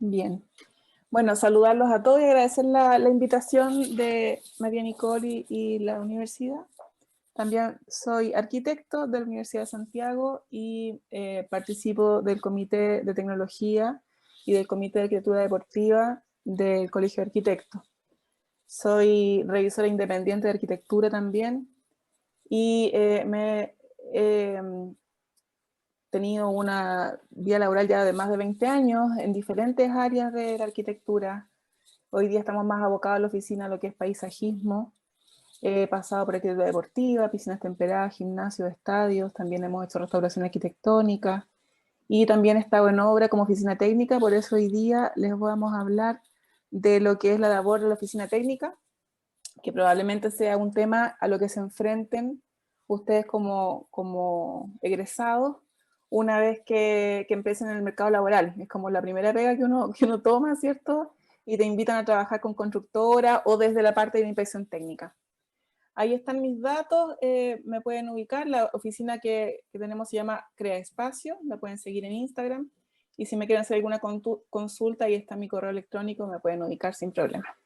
Bien. Bueno, saludarlos a todos y agradecer la invitación de María Nicole y la universidad. También soy arquitecto de la Universidad de Santiago y participo del Comité de Tecnología y del Comité de Arquitectura Deportiva del Colegio de Arquitectos. Soy revisora independiente de arquitectura también y me he tenido una vida laboral ya de más de 20 años en diferentes áreas de la arquitectura. Hoy día estamos más abocados a la oficina a lo que es paisajismo. He pasado por arquitectura deportiva, piscinas temperadas, gimnasios, estadios, también hemos hecho restauración arquitectónica y también he estado en obra como oficina técnica, por eso hoy día les vamos a hablar de lo que es la labor de la oficina técnica, que probablemente sea un tema a lo que se enfrenten ustedes como egresados una vez que empiecen en el mercado laboral. Es como la primera pega que uno toma, ¿cierto? Y te invitan a trabajar con constructora o desde la parte de la inspección técnica. Ahí están mis datos, me pueden ubicar, la oficina que tenemos se llama Crea Espacio, la pueden seguir en Instagram, y si me quieren hacer alguna consulta, ahí está mi correo electrónico, me pueden ubicar sin problema.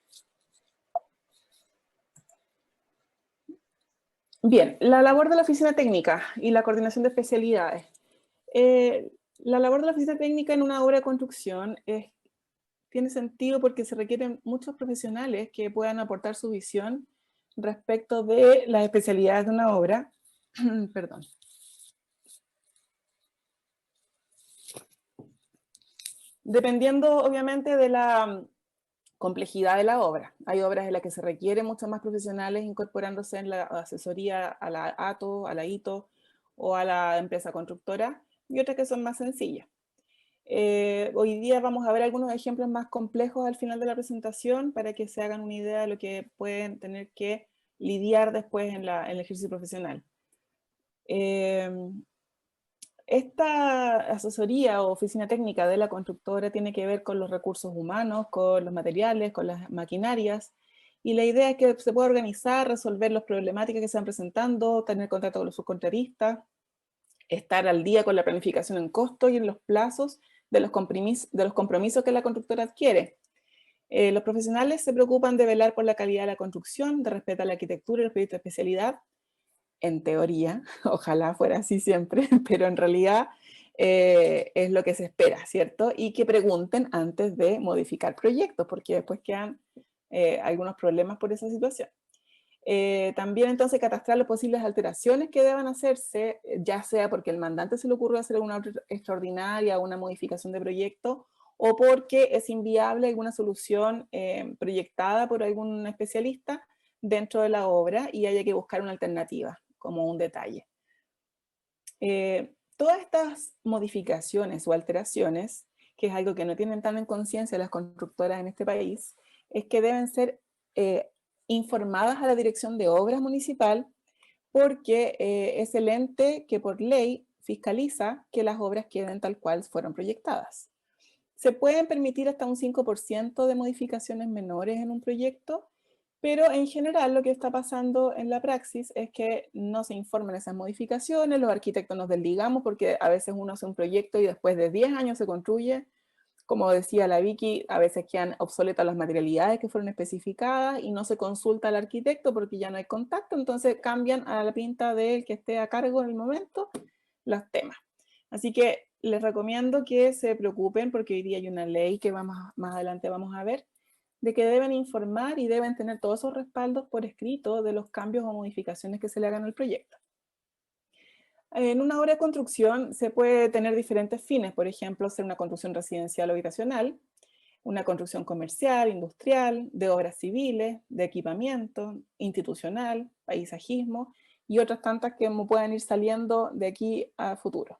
Bien, la labor de la oficina técnica y la coordinación de especialidades. La labor de la oficina técnica en una obra de construcción tiene sentido porque se requieren muchos profesionales que puedan aportar su visión respecto de las especialidades de una obra. Perdón. Dependiendo, obviamente, de la complejidad de la obra. Hay obras en las que se requieren muchos más profesionales incorporándose en la asesoría a la ATO, a la ITO o a la empresa constructora, y otras que son más sencillas. Hoy día vamos a ver algunos ejemplos más complejos al final de la presentación para que se hagan una idea de lo que pueden tener que lidiar después en el ejercicio profesional. Esta asesoría o oficina técnica de la constructora tiene que ver con los recursos humanos, con los materiales, con las maquinarias, y la idea es que se pueda organizar, resolver las problemáticas que se van presentando, tener contacto con los subcontratistas, estar al día con la planificación en costo y en los plazos de los compromisos que la constructora adquiere. Los profesionales se preocupan de velar por la calidad de la construcción, de respetar la arquitectura y los proyectos de especialidad, en teoría, ojalá fuera así siempre, pero en realidad es lo que se espera, ¿cierto? Y que pregunten antes de modificar proyectos, porque después quedan algunos problemas por esa situación. También entonces catastrar las posibles alteraciones que deban hacerse, ya sea porque el mandante se le ocurrió hacer una extraordinaria, una modificación de proyecto, o porque es inviable alguna solución proyectada por algún especialista dentro de la obra y haya que buscar una alternativa, como un detalle. Todas estas modificaciones o alteraciones, que es algo que no tienen tan en conciencia las constructoras en este país, es que deben ser informadas a la Dirección de Obras Municipal porque es el ente que por ley fiscaliza que las obras queden tal cual fueron proyectadas. Se pueden permitir hasta un 5% de modificaciones menores en un proyecto, pero en general lo que está pasando en la praxis es que no se informan esas modificaciones, los arquitectos nos desligamos porque a veces uno hace un proyecto y después de 10 años se construye. Como decía la Vicky, a veces quedan obsoletas las materialidades que fueron especificadas y no se consulta al arquitecto porque ya no hay contacto, entonces cambian a la pinta del que esté a cargo en el momento los temas. Así que les recomiendo que se preocupen porque hoy día hay una ley que más adelante vamos a ver, de que deben informar y deben tener todos esos respaldos por escrito de los cambios o modificaciones que se le hagan al proyecto. En una obra de construcción se puede tener diferentes fines, por ejemplo, ser una construcción residencial o habitacional, una construcción comercial, industrial, de obras civiles, de equipamiento, institucional, paisajismo y otras tantas que puedan ir saliendo de aquí a futuro.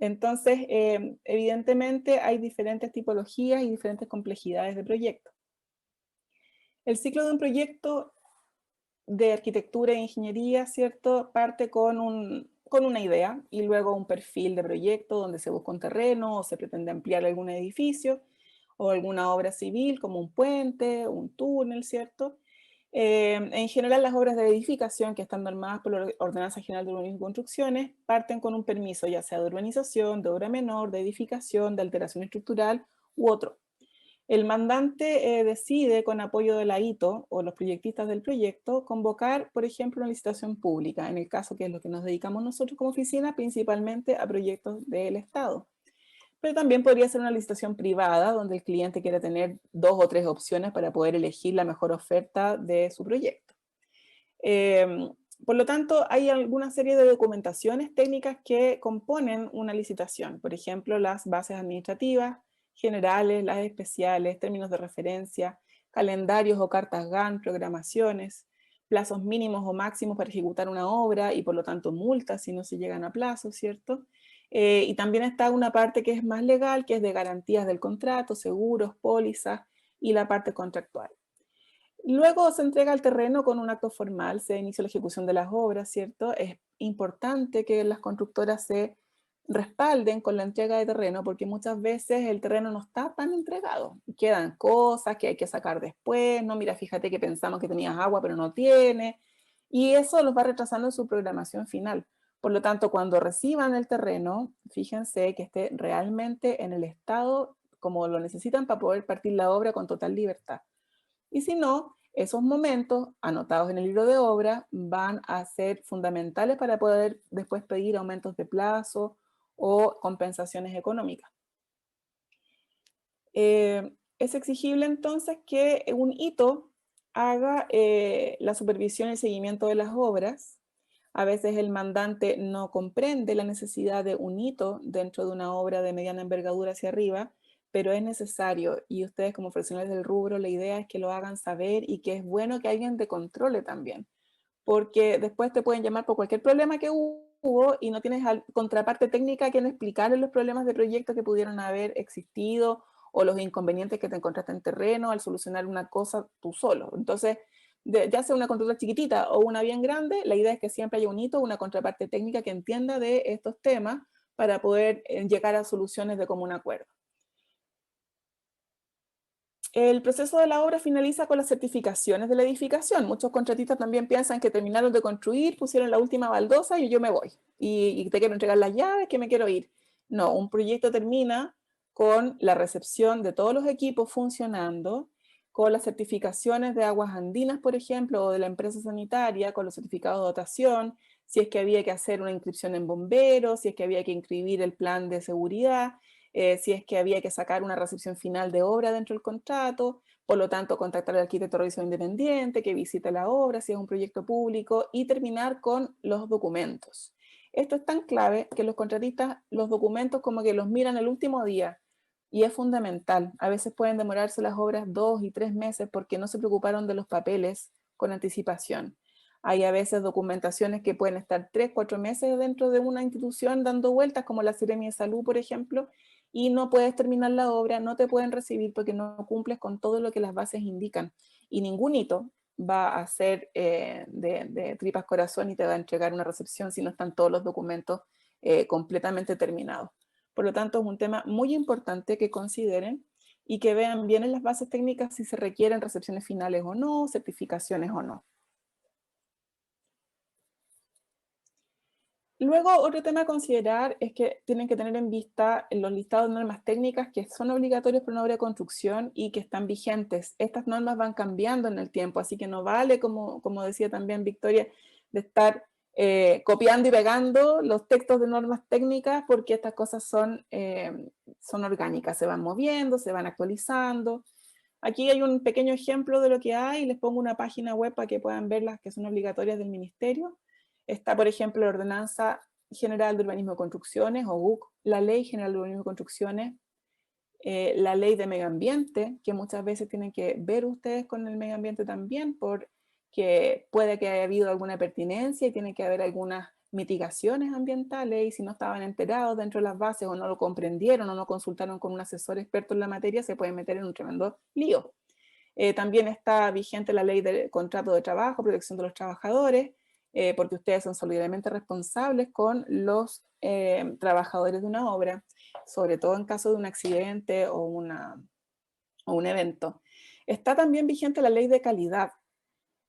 Entonces, evidentemente hay diferentes tipologías y diferentes complejidades de proyecto. El ciclo de un proyecto de arquitectura e ingeniería, ¿cierto? Parte con una idea y luego un perfil de proyecto donde se busca un terreno o se pretende ampliar algún edificio o alguna obra civil como un puente, un túnel, ¿cierto? En general las obras de edificación que están normadas por la Ordenanza General de Urbanismo y Construcciones parten con un permiso ya sea de urbanización, de obra menor, de edificación, de alteración estructural u otro. El mandante decide, con apoyo de la ITO o los proyectistas del proyecto, convocar, por ejemplo, una licitación pública, en el caso que es lo que nos dedicamos nosotros como oficina, principalmente a proyectos del Estado. Pero también podría ser una licitación privada, donde el cliente quiera tener 2 o 3 opciones para poder elegir la mejor oferta de su proyecto. Por lo tanto, hay alguna serie de documentaciones técnicas que componen una licitación. Por ejemplo, las bases administrativas generales, las especiales, términos de referencia, calendarios o cartas GAN, programaciones, plazos mínimos o máximos para ejecutar una obra y por lo tanto multas si no se llegan a plazo, ¿cierto? Y también está una parte que es más legal, que es de garantías del contrato, seguros, pólizas y la parte contractual. Luego se entrega el terreno con un acto formal, se inicia la ejecución de las obras, ¿cierto? Es importante que las constructoras se respalden con la entrega de terreno porque muchas veces el terreno no está tan entregado. Quedan cosas que hay que sacar después, no, mira, fíjate que pensamos que tenías agua pero no tiene, y eso los va retrasando en su programación final. Por lo tanto, cuando reciban el terreno, fíjense que esté realmente en el estado como lo necesitan para poder partir la obra con total libertad. Y si no, esos momentos anotados en el libro de obra van a ser fundamentales para poder después pedir aumentos de plazo o compensaciones económicas. Es exigible entonces que un hito haga la supervisión y el seguimiento de las obras. A veces el mandante no comprende la necesidad de un hito dentro de una obra de mediana envergadura hacia arriba, pero es necesario, y ustedes como profesionales del rubro, la idea es que lo hagan saber y que es bueno que alguien te controle también, porque después te pueden llamar por cualquier problema que hubo y no tienes contraparte técnica a quien explicarle los problemas de proyecto que pudieron haber existido o los inconvenientes que te encontraste en terreno al solucionar una cosa tú solo. Entonces, ya sea una consulta chiquitita o una bien grande, la idea es que siempre haya un hito, una contraparte técnica que entienda de estos temas para poder llegar a soluciones de común acuerdo. El proceso de la obra finaliza con las certificaciones de la edificación. Muchos contratistas también piensan que terminaron de construir, pusieron la última baldosa y yo me voy. Y te quiero entregar las llaves, que me quiero ir. No, un proyecto termina con la recepción de todos los equipos funcionando, con las certificaciones de aguas andinas, por ejemplo, o de la empresa sanitaria, con los certificados de dotación, si es que había que hacer una inscripción en bomberos, si es que había que inscribir el plan de seguridad, si es que había que sacar una recepción final de obra dentro del contrato, por lo tanto contactar al arquitecto revisión independiente que visite la obra si es un proyecto público y terminar con los documentos. Esto es tan clave que los contratistas los documentos como que los miran el último día y es fundamental. A veces pueden demorarse las obras 2 y 3 meses porque no se preocuparon de los papeles con anticipación. Hay a veces documentaciones que pueden estar 3, 4 meses dentro de una institución dando vueltas, como la Seremi de Salud, por ejemplo, y no puedes terminar la obra, no te pueden recibir porque no cumples con todo lo que las bases indican. Y ningún hito va a ser de tripas corazón y te va a entregar una recepción si no están todos los documentos completamente terminados. Por lo tanto, es un tema muy importante que consideren y que vean bien en las bases técnicas si se requieren recepciones finales o no, certificaciones o no. Luego, otro tema a considerar es que tienen que tener en vista los listados de normas técnicas que son obligatorios para una obra de construcción y que están vigentes. Estas normas van cambiando en el tiempo, así que no vale, como decía también Victoria, de estar copiando y pegando los textos de normas técnicas porque estas cosas son orgánicas, se van moviendo, se van actualizando. Aquí hay un pequeño ejemplo de lo que hay, les pongo una página web para que puedan ver las que son obligatorias del ministerio. Está, por ejemplo, la Ordenanza General de Urbanismo y Construcciones, o UC, la Ley General de Urbanismo y Construcciones, la Ley de Medio Ambiente, que muchas veces tienen que ver ustedes con el medio ambiente también, porque puede que haya habido alguna pertinencia y tiene que haber algunas mitigaciones ambientales, y si no estaban enterados dentro de las bases o no lo comprendieron o no consultaron con un asesor experto en la materia, se pueden meter en un tremendo lío. También está vigente la ley del contrato de trabajo, protección de los trabajadores, porque ustedes son solidariamente responsables con los trabajadores de una obra, sobre todo en caso de un accidente o un evento. Está también vigente la ley de calidad.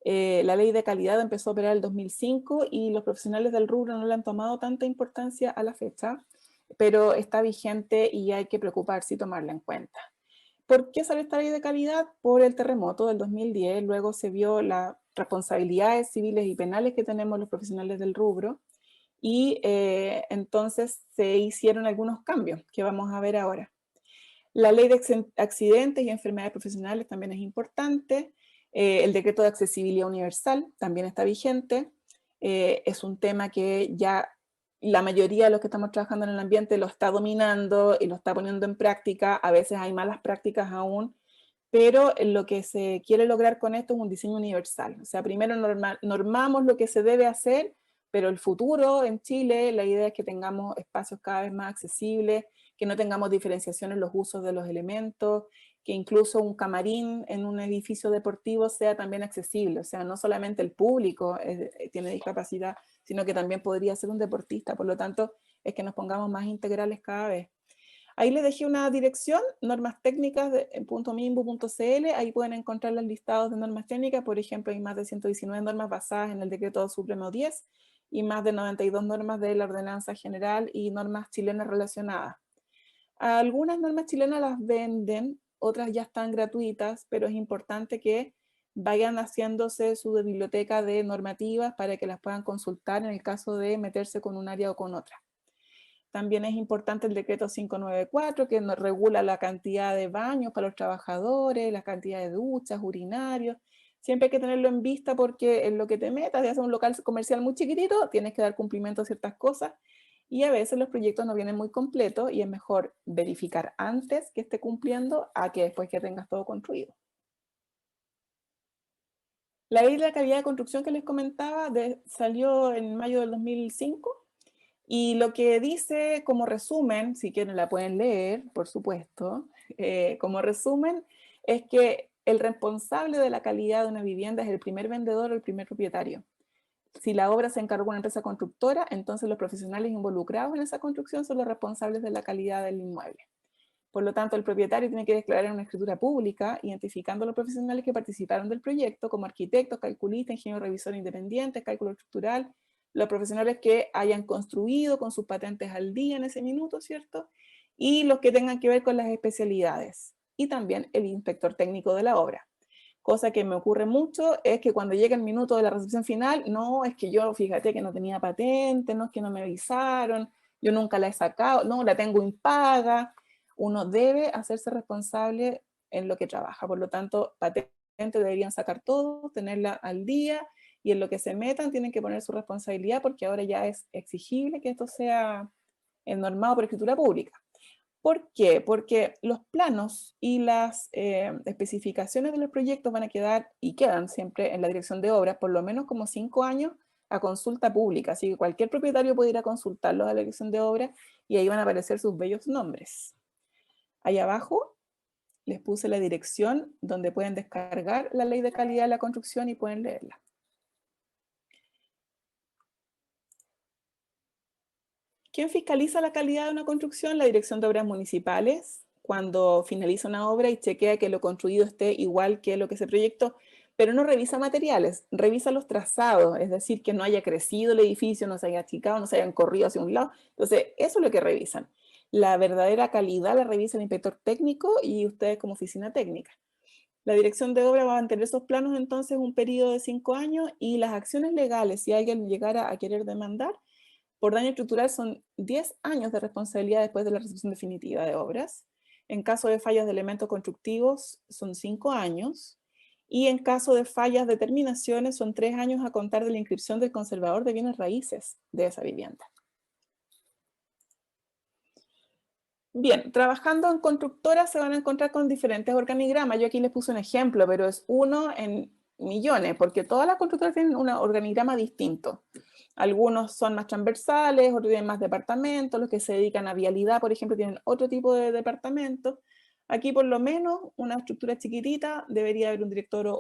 La ley de calidad empezó a operar en el 2005 y los profesionales del rubro no le han tomado tanta importancia a la fecha, pero está vigente y hay que preocuparse y tomarla en cuenta. ¿Por qué salió esta ley de calidad? Por el terremoto del 2010, luego se vio las responsabilidades civiles y penales que tenemos los profesionales del rubro, y entonces se hicieron algunos cambios que vamos a ver ahora. La ley de accidentes y enfermedades profesionales también es importante. El decreto de accesibilidad universal también está vigente. Es un tema que ya la mayoría de los que estamos trabajando en el ambiente lo está dominando y lo está poniendo en práctica. A veces hay malas prácticas aún, pero lo que se quiere lograr con esto es un diseño universal. O sea, primero normamos lo que se debe hacer, pero el futuro en Chile, la idea es que tengamos espacios cada vez más accesibles, que no tengamos diferenciación en los usos de los elementos, que incluso un camarín en un edificio deportivo sea también accesible. O sea, no solamente el público tiene discapacidad, sino que también podría ser un deportista. Por lo tanto, es que nos pongamos más integrales cada vez. Ahí les dejé una dirección, normas técnicas .mimbu.cl, ahí pueden encontrar los listados de normas técnicas. Por ejemplo, hay más de 119 normas basadas en el Decreto Supremo 10 y más de 92 normas de la Ordenanza General y normas chilenas relacionadas. Algunas normas chilenas las venden, otras ya están gratuitas, pero es importante que vayan haciéndose su biblioteca de normativas para que las puedan consultar en el caso de meterse con un área o con otra. También es importante el decreto 594, que nos regula la cantidad de baños para los trabajadores, la cantidad de duchas, urinarios. Siempre hay que tenerlo en vista porque en lo que te metas, de hacer un local comercial muy chiquitito, tienes que dar cumplimiento a ciertas cosas y a veces los proyectos no vienen muy completos y es mejor verificar antes que esté cumpliendo a que después que tengas todo construido. La ley de la calidad de construcción que les comentaba salió en mayo del 2005. Y lo que dice como resumen, si quieren la pueden leer, por supuesto, como resumen, es que el responsable de la calidad de una vivienda es el primer vendedor o el primer propietario. Si la obra se encargó una empresa constructora, entonces los profesionales involucrados en esa construcción son los responsables de la calidad del inmueble. Por lo tanto, el propietario tiene que declarar en una escritura pública, identificando a los profesionales que participaron del proyecto, como arquitectos, calculistas, ingenieros revisores independientes, cálculo estructural, los profesionales que hayan construido con sus patentes al día en ese minuto, ¿cierto? Y los que tengan que ver con las especialidades. Y también el inspector técnico de la obra. Cosa que me ocurre mucho es que cuando llega el minuto de la recepción final, no, es que yo, fíjate que no tenía patente, no es que no me avisaron, yo nunca la he sacado, no, la tengo impaga. Uno debe hacerse responsable en lo que trabaja. Por lo tanto, patente deberían sacar todo, tenerla al día, y en lo que se metan tienen que poner su responsabilidad porque ahora ya es exigible que esto sea normado por escritura pública. ¿Por qué? Porque los planos y las especificaciones de los proyectos van a quedar y quedan siempre en la dirección de obras por lo menos como 5 años a consulta pública, así que cualquier propietario puede ir a consultarlos a la dirección de obras y ahí van a aparecer sus bellos nombres. Ahí abajo les puse la dirección donde pueden descargar la ley de calidad de la construcción y pueden leerla. ¿Quién fiscaliza la calidad de una construcción? La Dirección de Obras Municipales, cuando finaliza una obra y chequea que lo construido esté igual que lo que se proyectó, pero no revisa materiales, revisa los trazados, es decir, que no haya crecido el edificio, no se haya achicado, no se hayan corrido hacia un lado. Entonces, eso es lo que revisan. La verdadera calidad la revisa el inspector técnico y ustedes como oficina técnica. La dirección de obra va a mantener esos planos entonces un periodo de 5 años y las acciones legales, si alguien llegara a querer demandar, por daño estructural son 10 años de responsabilidad después de la recepción definitiva de obras. En caso de fallas de elementos constructivos son 5 años. Y en caso de fallas de terminaciones son 3 años a contar de la inscripción del conservador de bienes raíces de esa vivienda. Bien, trabajando en constructoras se van a encontrar con diferentes organigramas. Yo aquí les puse un ejemplo, pero es uno en millones, porque todas las constructoras tienen un organigrama distinto. Algunos son más transversales, otros tienen más departamentos, los que se dedican a vialidad, por ejemplo, tienen otro tipo de departamentos. Aquí por lo menos una estructura chiquitita, debería haber un directorio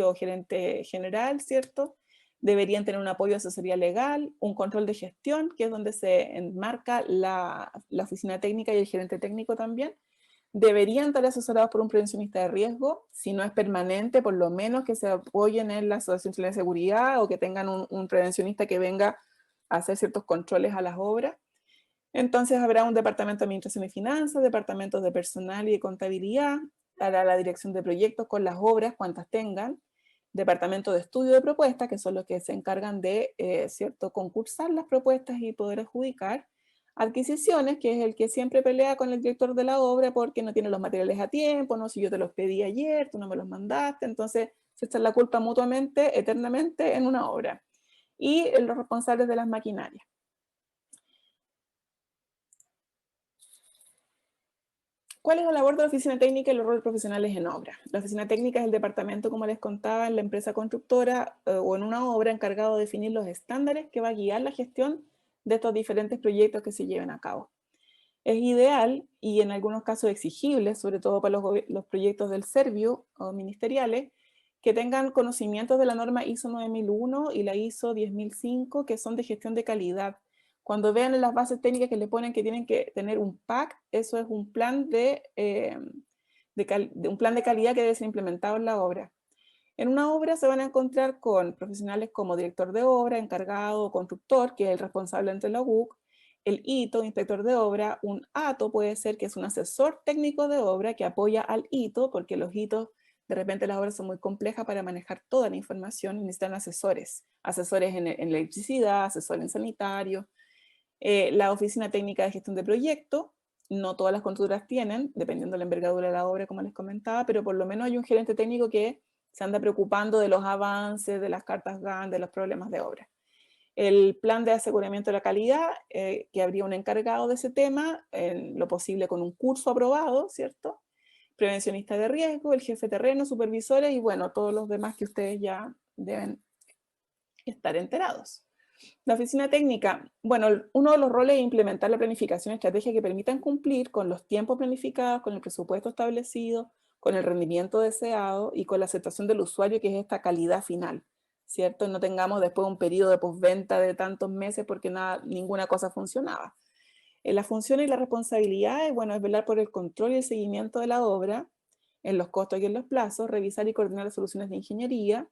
o gerente general, ¿cierto? Deberían tener un apoyo de asesoría legal, un control de gestión, que es donde se enmarca la oficina técnica y el gerente técnico también. Deberían estar asesorados por un prevencionista de riesgo, si no es permanente, por lo menos que se apoyen en la Asociación Chilena de Seguridad o que tengan un prevencionista que venga a hacer ciertos controles a las obras. Entonces habrá un departamento de administración y finanzas, departamentos de personal y de contabilidad, hará la dirección de proyectos con las obras, cuantas tengan, departamento de estudio de propuestas, que son los que se encargan de, ¿cierto?, concursar las propuestas y poder adjudicar, adquisiciones, que es el que siempre pelea con el director de la obra porque no tiene los materiales a tiempo, no, si yo te los pedí ayer, tú no me los mandaste, entonces se echan la culpa mutuamente, eternamente en una obra. Y los responsables de las maquinarias. ¿Cuál es la labor de la oficina técnica y los roles profesionales en obra? La oficina técnica es el departamento, como les contaba, en la empresa constructora o en una obra encargado de definir los estándares que va a guiar la gestión de estos diferentes proyectos que se lleven a cabo. Es ideal y en algunos casos exigible, sobre todo para los proyectos del Servio o ministeriales, que tengan conocimientos de la norma ISO 9001 y la ISO 10005, que son de gestión de calidad. Cuando vean en las bases técnicas que le ponen que tienen que tener un PAC, eso es un plan un plan de calidad que debe ser implementado en la obra. En una obra se van a encontrar con profesionales como director de obra, encargado o constructor, que es el responsable ante la UC, el ITO, inspector de obra, un ATO puede ser que es un asesor técnico de obra que apoya al ITO, porque los ITOs, de repente las obras son muy complejas para manejar toda la información y necesitan asesores, asesores en electricidad, asesores en sanitario. La oficina técnica de gestión de proyecto, no todas las constructoras tienen, dependiendo de la envergadura de la obra, como les comentaba, pero por lo menos hay un gerente técnico que se anda preocupando de los avances, de las cartas GAN, de los problemas de obra. El plan de aseguramiento de la calidad, que habría un encargado de ese tema, en lo posible con un curso aprobado, ¿cierto? Prevencionista de riesgo, el jefe de terreno, supervisores y bueno, todos los demás que ustedes ya deben estar enterados. La oficina técnica, bueno, uno de los roles es implementar la planificación estratégica que permitan cumplir con los tiempos planificados, con el presupuesto establecido, con el rendimiento deseado y con la aceptación del usuario, que es esta calidad final, ¿cierto? No tengamos después un periodo de postventa de tantos meses porque ninguna cosa funcionaba. La función y la responsabilidad es velar por el control y el seguimiento de la obra, en los costos y en los plazos, revisar y coordinar las soluciones de ingeniería,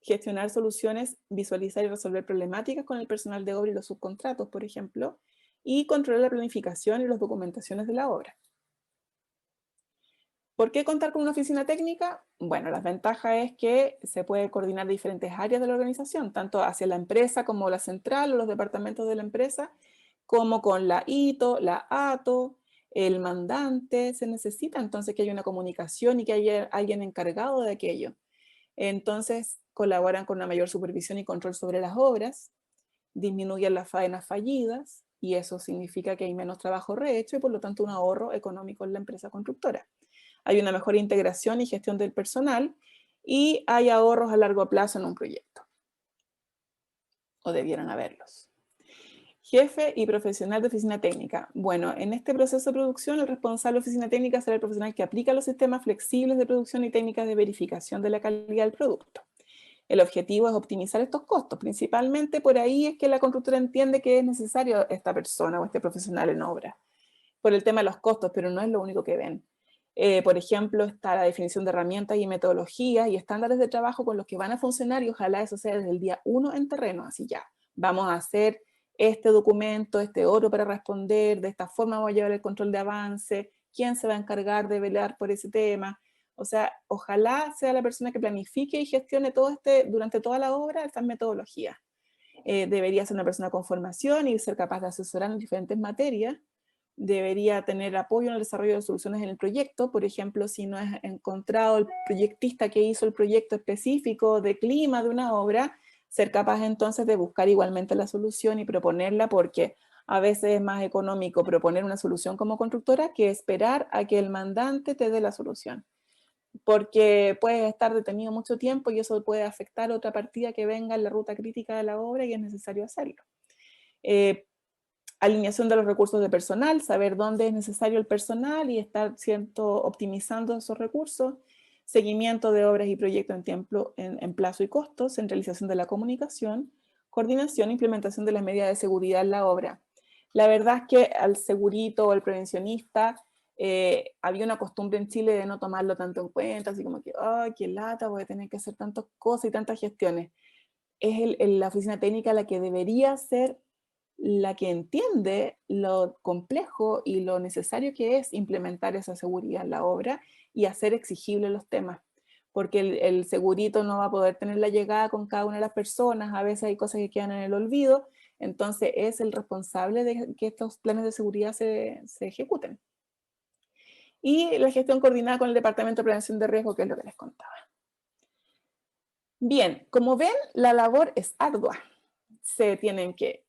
gestionar soluciones, visualizar y resolver problemáticas con el personal de obra y los subcontratos, por ejemplo, y controlar la planificación y las documentaciones de la obra. ¿Por qué contar con una oficina técnica? Bueno, las ventajas es que se puede coordinar diferentes áreas de la organización, tanto hacia la empresa como la central o los departamentos de la empresa, como con la ITO, la ATO, el mandante. Se necesita entonces que haya una comunicación y que haya alguien encargado de aquello. Entonces colaboran con una mayor supervisión y control sobre las obras, disminuyen las faenas fallidas y eso significa que hay menos trabajo rehecho y por lo tanto un ahorro económico en la empresa constructora. Hay una mejor integración y gestión del personal y hay ahorros a largo plazo en un proyecto. O debieran haberlos. Jefe y profesional de oficina técnica. Bueno, en este proceso de producción, el responsable de oficina técnica será el profesional que aplica los sistemas flexibles de producción y técnicas de verificación de la calidad del producto. El objetivo es optimizar estos costos. Principalmente por ahí es que la constructora entiende que es necesario esta persona o este profesional en obra, por el tema de los costos, pero no es lo único que ven. Por ejemplo, está la definición de herramientas y metodologías y estándares de trabajo con los que van a funcionar y ojalá eso sea desde el día 1 en terreno, así ya, vamos a hacer este documento, este otro para responder, de esta forma vamos a llevar el control de avance, quién se va a encargar de velar por ese tema. O sea, ojalá sea la persona que planifique y gestione todo durante toda la obra, estas metodologías. Debería ser una persona con formación y ser capaz de asesorar en diferentes materias. Debería tener apoyo en el desarrollo de soluciones en el proyecto. Por ejemplo, si no es encontrado el proyectista que hizo el proyecto específico de clima de una obra, ser capaz entonces de buscar igualmente la solución y proponerla, porque a veces es más económico proponer una solución como constructora que esperar a que el mandante te dé la solución, porque puedes estar detenido mucho tiempo y eso puede afectar otra partida que venga en la ruta crítica de la obra y es necesario hacerlo. Alineación de los recursos de personal, saber dónde es necesario el personal y estar optimizando esos recursos. Seguimiento de obras y proyectos en plazo y costo, centralización de la comunicación, coordinación e implementación de las medidas de seguridad en la obra. La verdad es que al segurito o al prevencionista había una costumbre en Chile de no tomarlo tanto en cuenta, así como que, ay, qué lata, voy a tener que hacer tantas cosas y tantas gestiones. Es la oficina técnica la que debería ser la que entiende lo complejo y lo necesario que es implementar esa seguridad en la obra y hacer exigibles los temas. Porque el segurito no va a poder tener la llegada con cada una de las personas, a veces hay cosas que quedan en el olvido, entonces es el responsable de que estos planes de seguridad se ejecuten. Y la gestión coordinada con el Departamento de Prevención de Riesgo, que es lo que les contaba. Bien, como ven, la labor es ardua. Se tienen que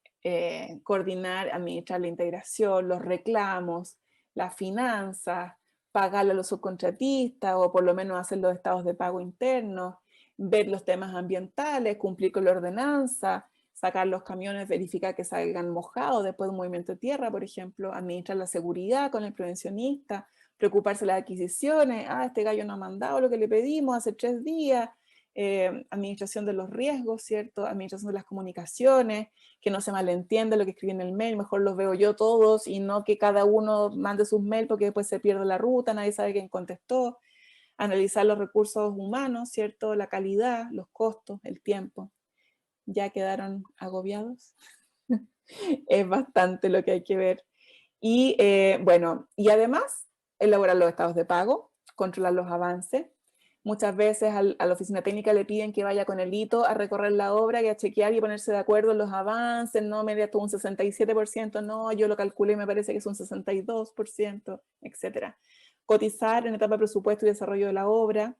coordinar, administrar la integración, los reclamos, las finanzas, pagarle a los subcontratistas o por lo menos hacer los estados de pago internos, ver los temas ambientales, cumplir con la ordenanza, sacar los camiones, verificar que salgan mojados después de un movimiento de tierra, por ejemplo, administrar la seguridad con el prevencionista, preocuparse de las adquisiciones, este gallo no ha mandado lo que le pedimos hace 3 días, administración de los riesgos, ¿cierto? Administración de las comunicaciones, que no se malentienda lo que escribí en el mail, mejor los veo yo todos y no que cada uno mande sus mails porque después se pierde la ruta, nadie sabe quién contestó. Analizar los recursos humanos, ¿cierto? La calidad, los costos, el tiempo. ¿Ya quedaron agobiados? Es bastante lo que hay que ver. Y bueno, y además elaborar los estados de pago, controlar los avances. Muchas veces a la oficina técnica le piden que vaya con el hito a recorrer la obra y a chequear y ponerse de acuerdo en los avances, no me digas tú un 67%, no, yo lo calculé y me parece que es un 62%, etc. Cotizar en etapa de presupuesto y desarrollo de la obra,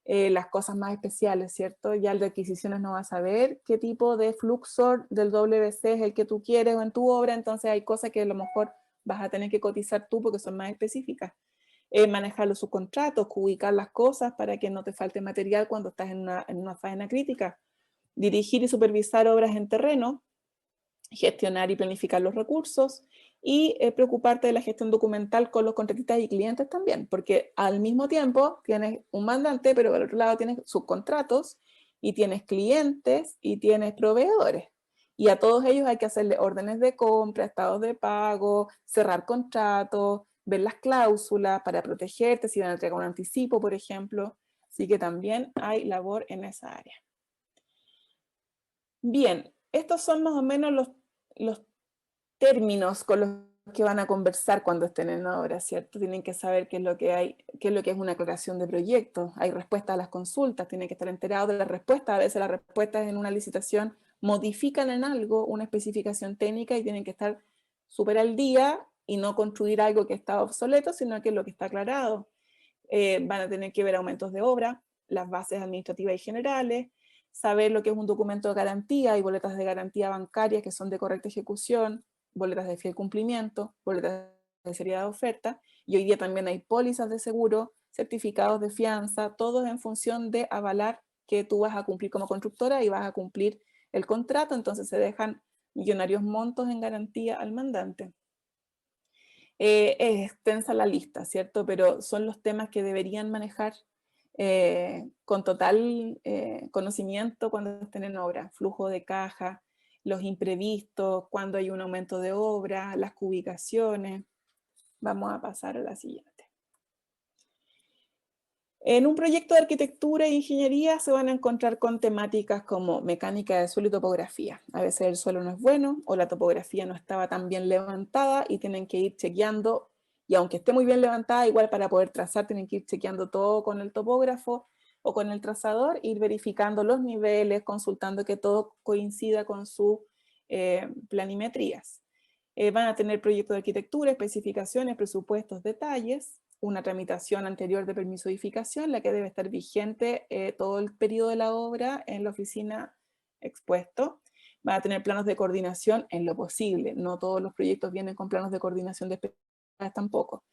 las cosas más especiales, ¿cierto? Ya el de adquisiciones no va a saber qué tipo de fluxo del WC es el que tú quieres o en tu obra, entonces hay cosas que a lo mejor vas a tener que cotizar tú porque son más específicas. Manejar los subcontratos, ubicar las cosas para que no te falte material cuando estás en una faena crítica. Dirigir y supervisar obras en terreno, gestionar y planificar los recursos y preocuparte de la gestión documental con los contratistas y clientes también, porque al mismo tiempo tienes un mandante, pero al otro lado tienes subcontratos y tienes clientes y tienes proveedores. Y a todos ellos hay que hacerle órdenes de compra, estados de pago, cerrar contratos, ver las cláusulas para protegerte, si van a entregar un anticipo, por ejemplo. Así que también hay labor en esa área. Bien, estos son más o menos los términos con los que van a conversar cuando estén en obra, ¿cierto? Tienen que saber qué es lo que hay, qué es lo que es una aclaración de proyecto. Hay respuestas a las consultas, tienen que estar enterados de las respuestas. A veces las respuestas en una licitación modifican en algo una especificación técnica y tienen que estar súper al día y no construir algo que está obsoleto, sino que es lo que está aclarado. Van a tener que ver aumentos de obra, las bases administrativas y generales, saber lo que es un documento de garantía y boletas de garantía bancarias que son de correcta ejecución, boletas de fiel cumplimiento, boletas de seriedad de oferta, y hoy día también hay pólizas de seguro, certificados de fianza, todos en función de avalar que tú vas a cumplir como constructora y vas a cumplir el contrato, entonces se dejan millonarios montos en garantía al mandante. Es extensa la lista, ¿cierto? Pero son los temas que deberían manejar con total conocimiento cuando estén en obra. Flujo de caja, los imprevistos, cuando hay un aumento de obra, las cubicaciones. Vamos a pasar a la siguiente. En un proyecto de arquitectura e ingeniería se van a encontrar con temáticas como mecánica de suelo y topografía. A veces el suelo no es bueno o la topografía no estaba tan bien levantada y tienen que ir chequeando, y aunque esté muy bien levantada, igual para poder trazar tienen que ir chequeando todo con el topógrafo o con el trazador, ir verificando los niveles, consultando que todo coincida con sus planimetrías. Van a tener proyectos de arquitectura, especificaciones, presupuestos, detalles, una tramitación anterior de permiso de edificación, la que debe estar vigente todo el periodo de la obra en la oficina expuesto. Van a tener planos de coordinación en lo posible. No todos los proyectos vienen con planos de coordinación de especificaciones tampoco.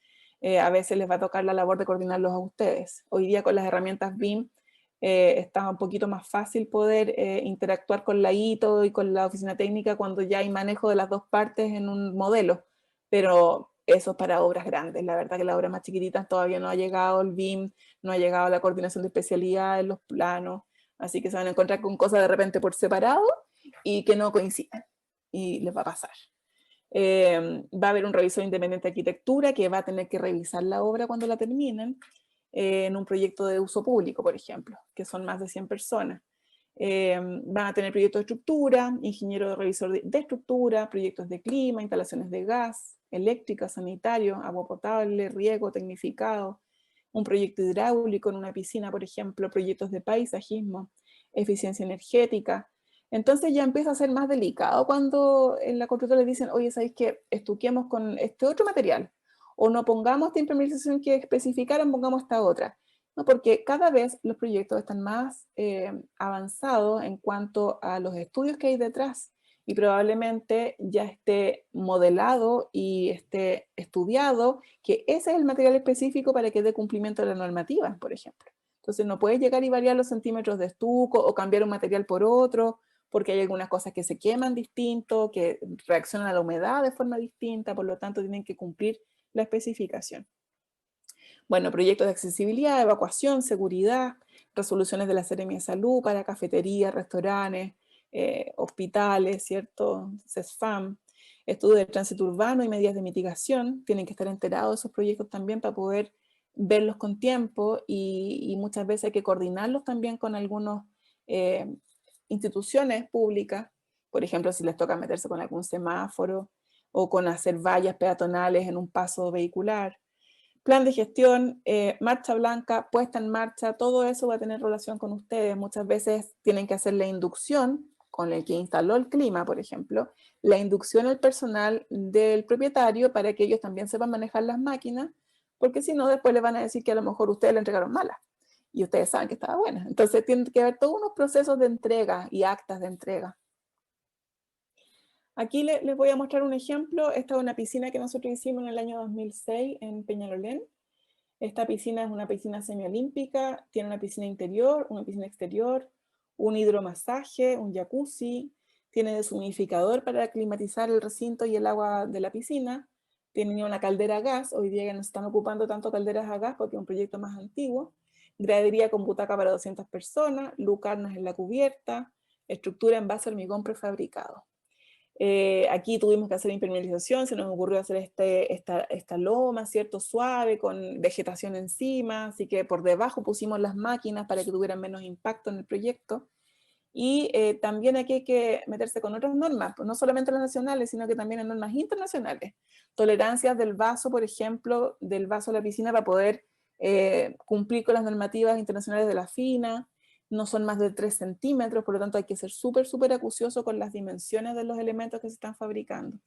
A veces les va a tocar la labor de coordinarlos a ustedes. Hoy día con las herramientas BIM está un poquito más fácil poder interactuar con la ITO y con la oficina técnica cuando ya hay manejo de las dos partes en un modelo, pero eso es para obras grandes. La verdad que las obras más chiquititas todavía no ha llegado el BIM, no ha llegado la coordinación de especialidad en los planos, así que se van a encontrar con cosas de repente por separado y que no coinciden, y les va a pasar. Va a haber un revisor independiente de arquitectura que va a tener que revisar la obra cuando la terminen, en un proyecto de uso público, por ejemplo, que son más de 100 personas. Van a tener proyectos de estructura, ingeniero revisor de estructura, proyectos de clima, instalaciones de gas, eléctrica, sanitario, agua potable, riego, tecnificado, un proyecto hidráulico en una piscina, por ejemplo, proyectos de paisajismo, eficiencia energética. Entonces ya empieza a ser más delicado cuando en la constructora le dicen, oye, ¿sabéis qué? Estuquemos con este otro material, o no pongamos esta impermeabilización que especificaron, pongamos esta otra. No, porque cada vez los proyectos están más avanzados en cuanto a los estudios que hay detrás, y probablemente ya esté modelado y esté estudiado que ese es el material específico para que dé cumplimiento a la normativa, por ejemplo. Entonces no puedes llegar y variar los centímetros de estuco o cambiar un material por otro, porque hay algunas cosas que se queman distinto, que reaccionan a la humedad de forma distinta, por lo tanto tienen que cumplir la especificación. Bueno, proyectos de accesibilidad, evacuación, seguridad, resoluciones de la Seremia de Salud para cafeterías, restaurantes, hospitales, ¿cierto? CESFAM, estudios de tránsito urbano y medidas de mitigación. Tienen que estar enterados de esos proyectos también para poder verlos con tiempo y muchas veces hay que coordinarlos también con algunas instituciones públicas, por ejemplo, si les toca meterse con algún semáforo o con hacer vallas peatonales en un paso vehicular. Plan de gestión, marcha blanca, puesta en marcha, todo eso va a tener relación con ustedes. Muchas veces tienen que hacer la inducción con el que instaló el clima, por ejemplo, la inducción al personal del propietario para que ellos también sepan manejar las máquinas, porque si no después les van a decir que a lo mejor ustedes le entregaron mala y ustedes saben que estaba buena. Entonces tienen que haber todos unos procesos de entrega y actas de entrega. Aquí les voy a mostrar un ejemplo. Esta es una piscina que nosotros hicimos en el año 2006 en Peñalolén. Esta piscina es una piscina semiolímpica, tiene una piscina interior, una piscina exterior, un hidromasaje, un jacuzzi, tiene deshumidificador para climatizar el recinto y el agua de la piscina, tiene una caldera a gas, hoy día ya no están ocupando tanto calderas a gas porque es un proyecto más antiguo, gradería con butaca para 200 personas, lucarnas en la cubierta, estructura en base a hormigón prefabricado. Aquí tuvimos que hacer impermeabilización, se nos ocurrió hacer esta loma, ¿cierto? Suave, con vegetación encima, así que por debajo pusimos las máquinas para que tuvieran menos impacto en el proyecto. Y también aquí hay que meterse con otras normas, pues no solamente las nacionales, sino que también en normas internacionales. Tolerancias del vaso, por ejemplo, del vaso a la piscina para poder cumplir con las normativas internacionales de la FINA, no son más de 3 centímetros, por lo tanto hay que ser súper acucioso con las dimensiones de los elementos que se están fabricando.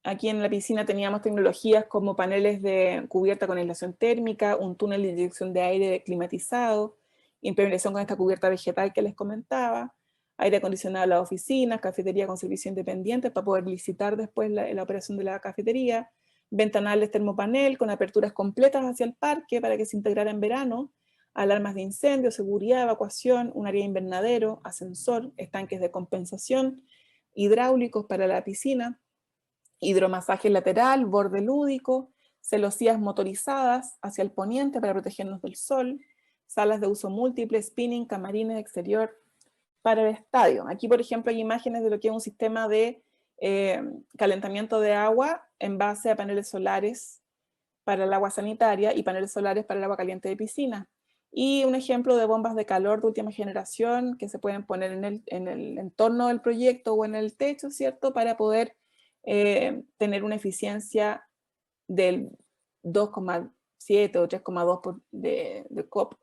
Aquí en la piscina teníamos tecnologías como paneles de cubierta con aislación térmica, un túnel de inyección de aire climatizado, impermeabilización con esta cubierta vegetal que les comentaba, aire acondicionado a las oficinas, cafetería con servicio independiente para poder licitar después la operación de la cafetería, ventanales termopanel con aperturas completas hacia el parque para que se integrara en verano, alarmas de incendio, seguridad, evacuación, un área de invernadero, ascensor, estanques de compensación, hidráulicos para la piscina, hidromasaje lateral, borde lúdico, celosías motorizadas hacia el poniente para protegernos del sol, salas de uso múltiple, spinning, camarines exterior para el estadio. Aquí, por ejemplo, hay imágenes de lo que es un sistema de calentamiento de agua en base a paneles solares para el agua sanitaria y paneles solares para el agua caliente de piscina. Y un ejemplo de bombas de calor de última generación que se pueden poner en el entorno del proyecto o en el techo, ¿cierto? Para poder tener una eficiencia del 2,7 o 3,2 de COP.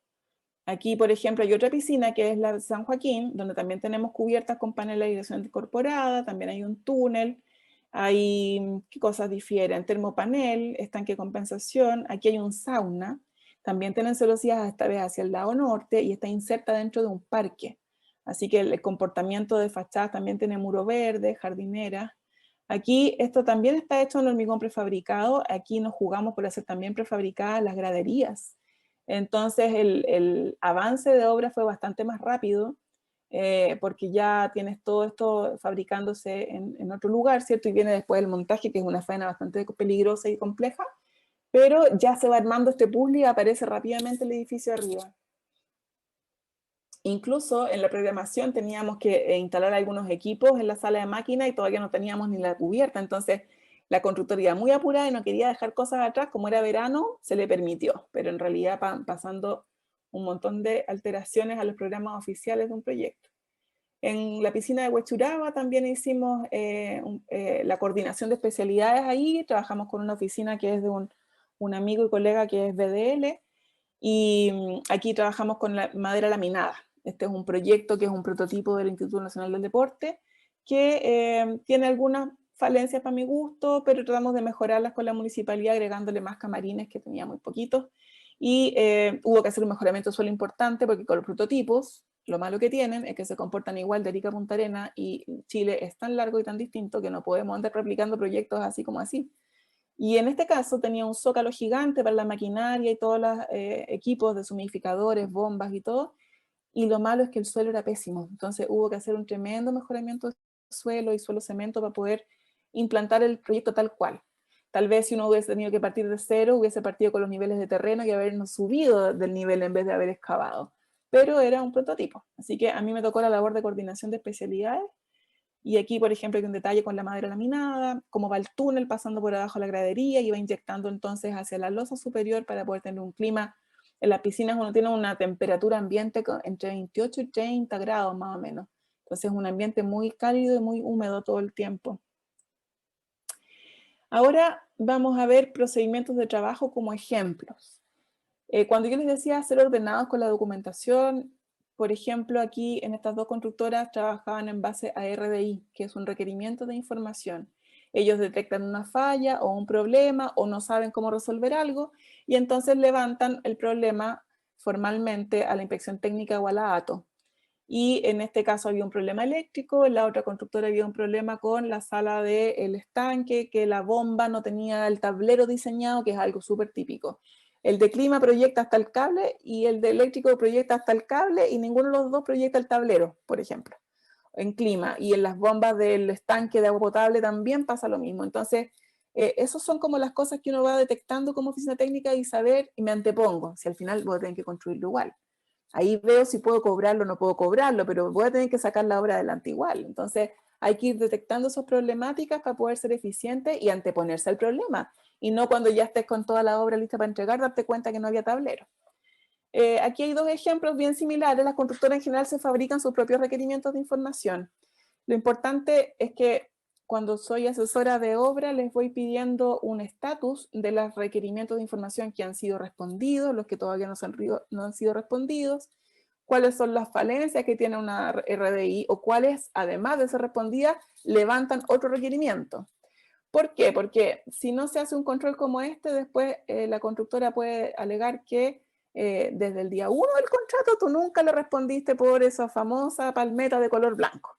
Aquí, por ejemplo, hay otra piscina que es la de San Joaquín, donde también tenemos cubiertas con paneles de aislación incorporada, también hay un túnel, hay, ¿qué cosas difieren? Termopanel, estanque de compensación, aquí hay un sauna, también tienen celosías esta vez hacia el lado norte y está inserta dentro de un parque. Así que el comportamiento de fachadas también tiene muro verde, jardinera. Aquí esto también está hecho en hormigón prefabricado, aquí nos jugamos por hacer también prefabricadas las graderías. Entonces el avance de obra fue bastante más rápido, porque ya tienes todo esto fabricándose en otro lugar, ¿cierto? Y viene después el montaje, que es una faena bastante peligrosa y compleja, pero ya se va armando este puzzle y aparece rápidamente el edificio arriba. Incluso en la programación teníamos que instalar algunos equipos en la sala de máquina y todavía no teníamos ni la cubierta, entonces la constructora iba muy apurada y no quería dejar cosas atrás, como era verano, se le permitió, pero en realidad pasando un montón de alteraciones a los programas oficiales de un proyecto. En la piscina de Huechuraba también hicimos la coordinación de especialidades ahí, trabajamos con una oficina que es de un amigo y colega que es BDL, y aquí trabajamos con la madera laminada. Este es un proyecto que es un prototipo del Instituto Nacional del Deporte, que tiene algunas falencias para mi gusto, pero tratamos de mejorarlas con la municipalidad agregándole más camarines, que tenía muy poquitos, y hubo que hacer un mejoramiento de suelo importante porque con los prototipos, lo malo que tienen es que se comportan igual de Arica a Punta Arenas, y Chile es tan largo y tan distinto que no podemos andar replicando proyectos así como así. Y en este caso tenía un zócalo gigante para la maquinaria y todos los equipos de sumidificadores, bombas y todo, y lo malo es que el suelo era pésimo, entonces hubo que hacer un tremendo mejoramiento de suelo y suelo cemento para poder implantar el proyecto tal cual. Tal vez si uno hubiese tenido que partir de cero, hubiese partido con los niveles de terreno y habernos subido del nivel en vez de haber excavado. Pero era un prototipo, así que a mí me tocó la labor de coordinación de especialidades. Y aquí, por ejemplo, hay un detalle con la madera laminada, cómo va el túnel pasando por abajo de la gradería y va inyectando entonces hacia la losa superior para poder tener un clima. En las piscinas uno tiene una temperatura ambiente entre 28 y 30 grados más o menos. Entonces es un ambiente muy cálido y muy húmedo todo el tiempo. Ahora vamos a ver procedimientos de trabajo como ejemplos. Cuando yo les decía ser ordenados con la documentación, por ejemplo, aquí en estas dos constructoras trabajaban en base a RDI, que es un requerimiento de información. Ellos detectan una falla o un problema o no saben cómo resolver algo y entonces levantan el problema formalmente a la inspección técnica o a la ATO. Y en este caso había un problema eléctrico, en la otra constructora había un problema con la sala del estanque, que la bomba no tenía el tablero diseñado, que es algo súper típico. El de clima proyecta hasta el cable y el de eléctrico proyecta hasta el cable y ninguno de los dos proyecta el tablero, por ejemplo, en clima. Y en las bombas del estanque de agua potable también pasa lo mismo. Entonces, esos son como las cosas que uno va detectando como oficina técnica y saber, y me antepongo, si al final voy a tener que construirlo igual. Ahí veo si puedo cobrarlo o no puedo cobrarlo, pero voy a tener que sacar la obra adelante igual. Entonces hay que ir detectando esas problemáticas para poder ser eficiente y anteponerse al problema. Y no cuando ya estés con toda la obra lista para entregar, darte cuenta que no había tablero. Aquí hay dos ejemplos bien similares. Las constructoras en general se fabrican sus propios requerimientos de información. Lo importante es que cuando soy asesora de obra les voy pidiendo un estatus de los requerimientos de información que han sido respondidos, los que todavía no han sido respondidos, cuáles son las falencias que tiene una RDI o cuáles, además de ser respondidas, levantan otro requerimiento. ¿Por qué? Porque si no se hace un control como este, después la constructora puede alegar que desde el día 1 del contrato tú nunca le respondiste por esa famosa palmeta de color blanco.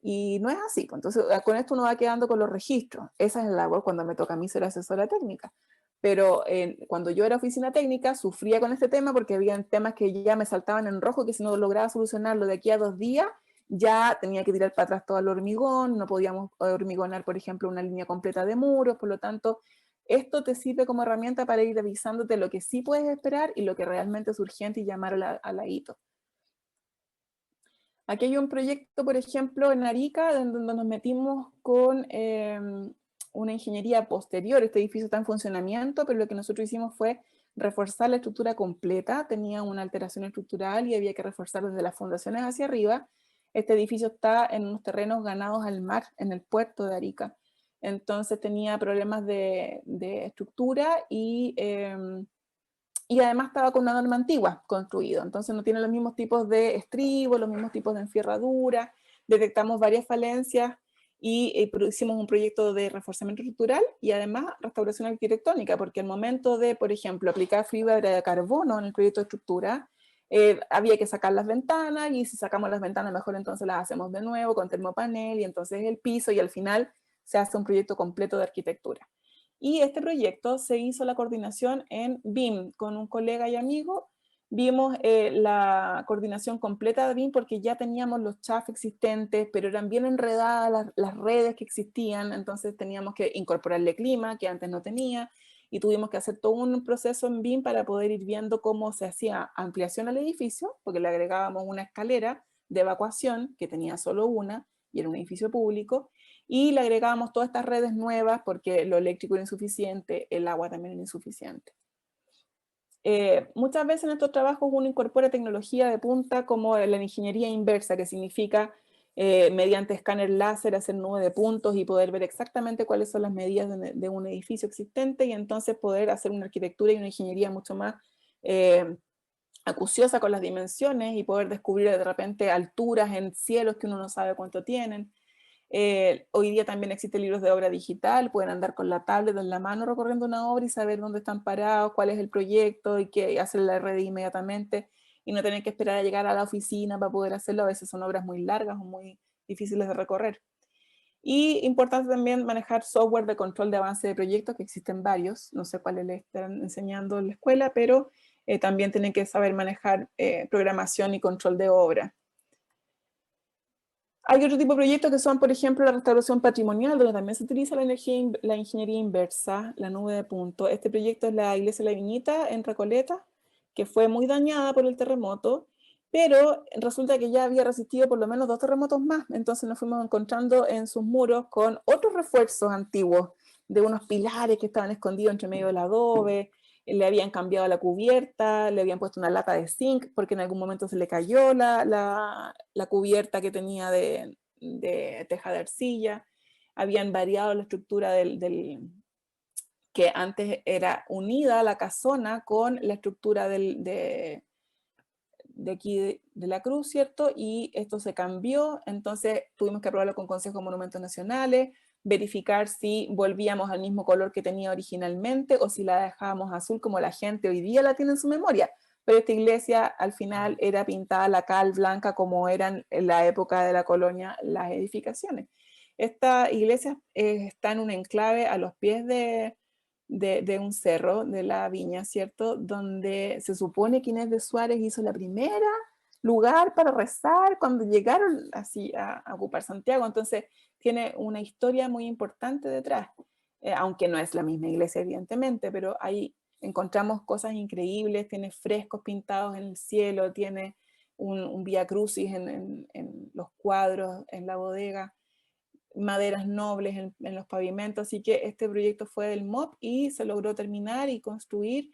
Y no es así. Entonces, con esto uno va quedando con los registros. Esa es la labor cuando me toca a mí ser asesora técnica. Pero cuando yo era oficina técnica, sufría con este tema porque había temas que ya me saltaban en rojo, que si no lograba solucionarlo de aquí a 2 días, ya tenía que tirar para atrás todo el hormigón, no podíamos hormigonar, por ejemplo, una línea completa de muros, por lo tanto, esto te sirve como herramienta para ir avisándote lo que sí puedes esperar y lo que realmente es urgente y llamar a la hito. Aquí hay un proyecto, por ejemplo, en Arica, donde nos metimos con una ingeniería posterior. Este edificio está en funcionamiento, pero lo que nosotros hicimos fue reforzar la estructura completa. Tenía una alteración estructural y había que reforzar desde las fundaciones hacia arriba. Este edificio está en unos terrenos ganados al mar, en el puerto de Arica. Entonces tenía problemas de estructura y además estaba con una norma antigua construido, entonces no tiene los mismos tipos de estribos, los mismos tipos de enferradura. Detectamos varias falencias y hicimos un proyecto de reforzamiento estructural y además restauración arquitectónica, porque al momento de, por ejemplo, aplicar fibra de carbono en el proyecto de estructura, había que sacar las ventanas, y si sacamos las ventanas mejor entonces las hacemos de nuevo con termopanel y entonces el piso, y al final se hace un proyecto completo de arquitectura. Y este proyecto se hizo la coordinación en BIM con un colega y amigo. Vimos la coordinación completa de BIM porque ya teníamos los CHAF existentes, pero eran bien enredadas las redes que existían, entonces teníamos que incorporarle clima, que antes no tenía, y tuvimos que hacer todo un proceso en BIM para poder ir viendo cómo se hacía ampliación al edificio, porque le agregábamos una escalera de evacuación, que tenía solo una, y era un edificio público, y le agregábamos todas estas redes nuevas porque lo eléctrico era insuficiente, el agua también era insuficiente. Muchas veces en estos trabajos uno incorpora tecnología de punta como la ingeniería inversa, que significa mediante escáner láser hacer nube de puntos y poder ver exactamente cuáles son las medidas de un edificio existente y entonces poder hacer una arquitectura y una ingeniería mucho más acuciosa con las dimensiones y poder descubrir de repente alturas en cielos que uno no sabe cuánto tienen. Hoy día también existen libros de obra digital, pueden andar con la tablet en la mano recorriendo una obra y saber dónde están parados, cuál es el proyecto y hacer la RD inmediatamente y no tener que esperar a llegar a la oficina para poder hacerlo. A veces son obras muy largas o muy difíciles de recorrer. Y importante también manejar software de control de avance de proyectos, que existen varios, no sé cuáles le están enseñando en la escuela, pero también tienen que saber manejar programación y control de obra. Hay otro tipo de proyectos que son, por ejemplo, la restauración patrimonial, donde también se utiliza la ingeniería inversa, la nube de puntos. Este proyecto es la iglesia de La Viñita en Recoleta, que fue muy dañada por el terremoto, pero resulta que ya había resistido por lo menos 2 terremotos más, entonces nos fuimos encontrando en sus muros con otros refuerzos antiguos, de unos pilares que estaban escondidos entre medio del adobe, le habían cambiado la cubierta, le habían puesto una lata de zinc, porque en algún momento se le cayó la cubierta que tenía de teja de arcilla, habían variado la estructura que antes era unida la casona con la estructura de aquí de la cruz, ¿cierto? Y esto se cambió, entonces tuvimos que aprobarlo con Consejo de Monumentos Nacionales, verificar si volvíamos al mismo color que tenía originalmente o si la dejábamos azul como la gente hoy día la tiene en su memoria. Pero esta iglesia al final era pintada la cal blanca como eran en la época de la colonia las edificaciones. Esta iglesia está en un enclave a los pies de un cerro de la Viña, ¿cierto? Donde se supone que Inés de Suárez hizo la primera lugar para rezar cuando llegaron así a ocupar Santiago. Entonces tiene una historia muy importante detrás, aunque no es la misma iglesia evidentemente, pero ahí encontramos cosas increíbles, tiene frescos pintados en el cielo, tiene un Vía Crucis en los cuadros, en la bodega, maderas nobles en los pavimentos, así que este proyecto fue del MOP y se logró terminar y construir.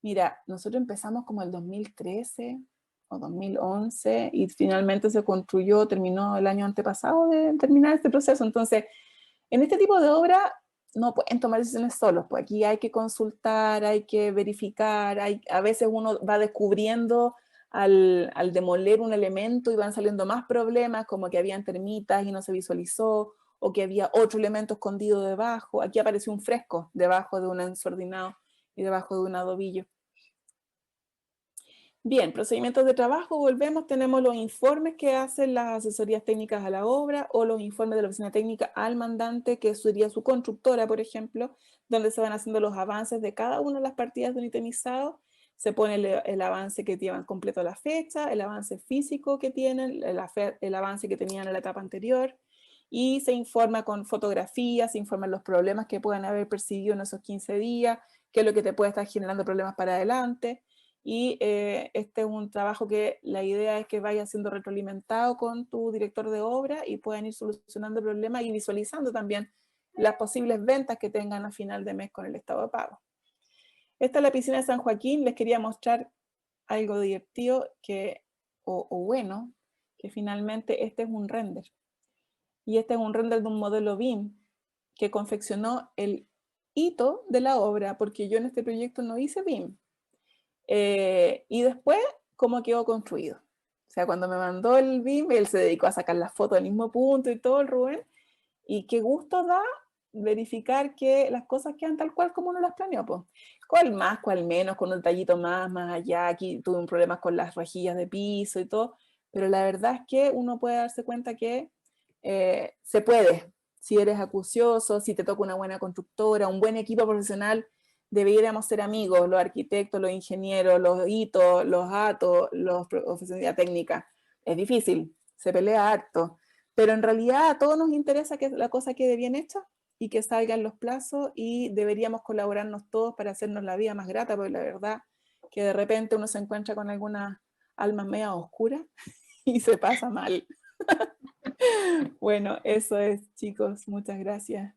Mira, nosotros empezamos como el 2013 o 2011 y finalmente se construyó, terminó el año antepasado de terminar este proceso. Entonces, en este tipo de obra no pueden tomar decisiones solos, pues aquí hay que consultar, hay que verificar, a veces uno va descubriendo al demoler un elemento y van saliendo más problemas, como que habían termitas y no se visualizó, o que había otro elemento escondido debajo. Aquí apareció un fresco debajo de un ensordinado y debajo de un adobillo. Bien, procedimientos de trabajo, volvemos, tenemos los informes que hacen las asesorías técnicas a la obra o los informes de la oficina técnica al mandante, que sería su constructora, por ejemplo, donde se van haciendo los avances de cada una de las partidas de un itemizado, se pone el avance que llevan completo a la fecha, el avance físico que tienen, el avance que tenían en la etapa anterior, y se informa con fotografías, se informan los problemas que puedan haber percibido en esos 15 días, qué es lo que te puede estar generando problemas para adelante. Y este es un trabajo que la idea es que vaya siendo retroalimentado con tu director de obra y puedan ir solucionando problemas y visualizando también las posibles ventas que tengan a final de mes con el estado de pago. Esta es la piscina de San Joaquín. Les quería mostrar algo divertido o bueno, que finalmente este es un render. Y este es un render de un modelo BIM que confeccionó el hito de la obra, porque yo en este proyecto no hice BIM. Y después, cómo quedó construido. O sea, cuando me mandó el BIM, él se dedicó a sacar las fotos del mismo punto y todo, el Rubén. Y qué gusto da verificar que las cosas quedan tal cual como uno las planeó. Pues. Cuál más, cuál menos, con un detallito más allá. Aquí tuve un problema con las rejillas de piso y todo. Pero la verdad es que uno puede darse cuenta que se puede. Si eres acucioso, si te toca una buena constructora, un buen equipo profesional, deberíamos ser amigos, los arquitectos, los ingenieros, los hitos, los atos, los profesionales técnica. Es difícil, se pelea harto, pero en realidad a todos nos interesa que la cosa quede bien hecha y que salgan los plazos y deberíamos colaborarnos todos para hacernos la vida más grata, porque la verdad que de repente uno se encuentra con algunas almas media oscuras y se pasa mal. Bueno, eso es, chicos, muchas gracias.